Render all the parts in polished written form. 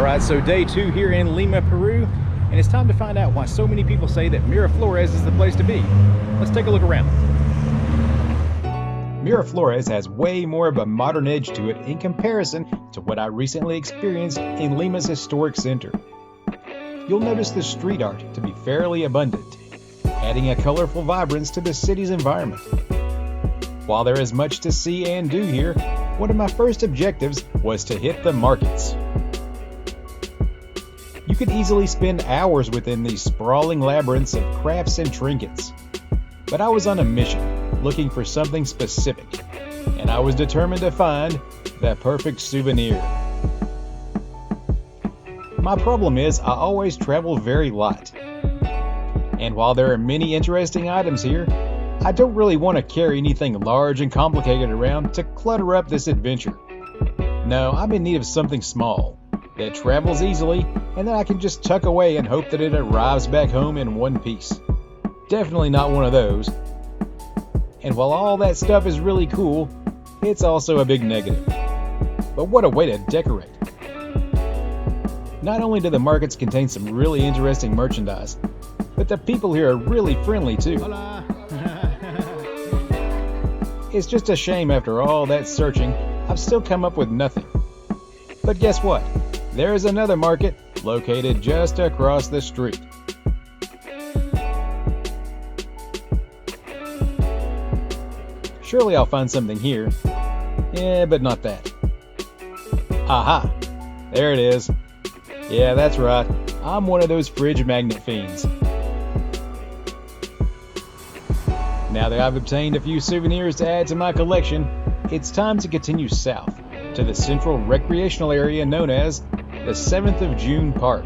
Alright, so day 2 here in Lima, Peru, and it's time to find out why so many people say that Miraflores is the place to be. Let's take a look around. Miraflores has way more of a modern edge to it in comparison to what I recently experienced in Lima's historic center. You'll notice the street art to be fairly abundant, adding a colorful vibrance to the city's environment. While there is much to see and do here, one of my first objectives was to hit the markets. You could easily spend hours within these sprawling labyrinths of crafts and trinkets. But I was on a mission, looking for something specific, and I was determined to find the perfect souvenir. My problem is I always travel very light. And while there are many interesting items here, I don't really want to carry anything large and complicated around to clutter up this adventure. No, I'm in need of something small, that travels easily, and that I can just tuck away and hope that it arrives back home in one piece. Definitely not one of those. And while all that stuff is really cool, it's also a big negative. But what a way to decorate. Not only do the markets contain some really interesting merchandise, but the people here are really friendly too. Hola. It's just a shame after all that searching, I've still come up with nothing. But guess what? There is another market located just across the street. Surely I'll find something here. Yeah, but not that. Aha! There it is. Yeah, that's right. I'm one of those fridge magnet fiends. Now that I've obtained a few souvenirs to add to my collection, it's time to continue south to the central recreational area known as the 7th of June Park.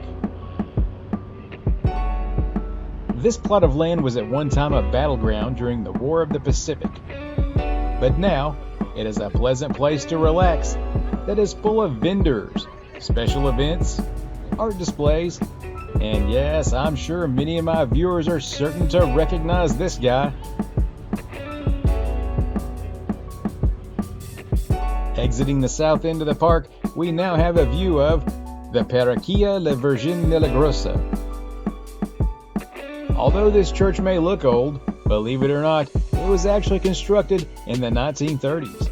This plot of land was at one time a battleground during the War of the Pacific, but now it is a pleasant place to relax that is full of vendors, special events, art displays, and yes, I'm sure many of my viewers are certain to recognize this guy. Exiting the south end of the park, we now have a view of the Parroquia La Virgen Milagrosa. Although this church may look old, believe it or not, it was actually constructed in the 1930s.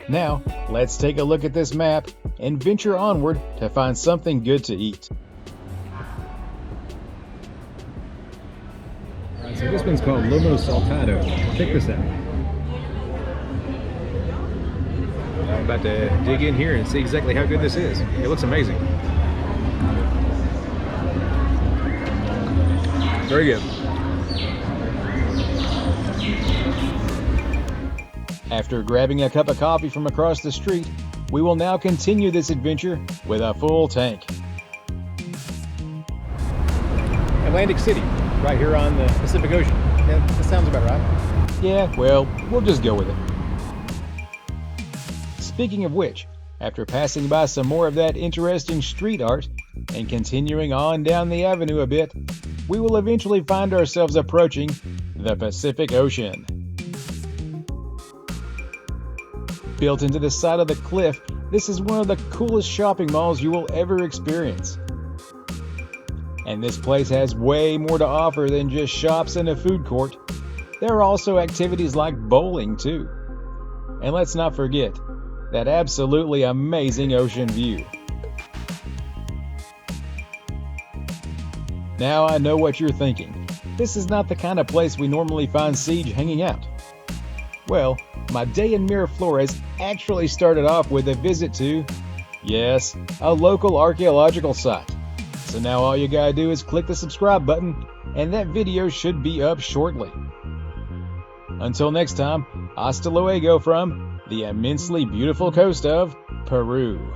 Now, let's take a look at this map and venture onward to find something good to eat. Alright, so this one's called Lomo Saltado. Check this out. I'm about to dig in here and see exactly how good this is. It looks amazing. Very good. After grabbing a cup of coffee from across the street, we will now continue this adventure with a full tank. Atlantic City, right here on the Pacific Ocean. Yeah, that sounds about right. Yeah, well, we'll just go with it. Speaking of which, after passing by some more of that interesting street art and continuing on down the avenue a bit, we will eventually find ourselves approaching the Pacific Ocean. Built into the side of the cliff, this is one of the coolest shopping malls you will ever experience. And this place has way more to offer than just shops and a food court. There are also activities like bowling too. And let's not forget that absolutely amazing ocean view. Now I know what you're thinking. This is not the kind of place we normally find Siege hanging out. Well, my day in Miraflores actually started off with a visit to, yes, a local archaeological site. So now all you gotta do is click the subscribe button, and that video should be up shortly. Until next time, hasta luego from the immensely beautiful coast of Peru.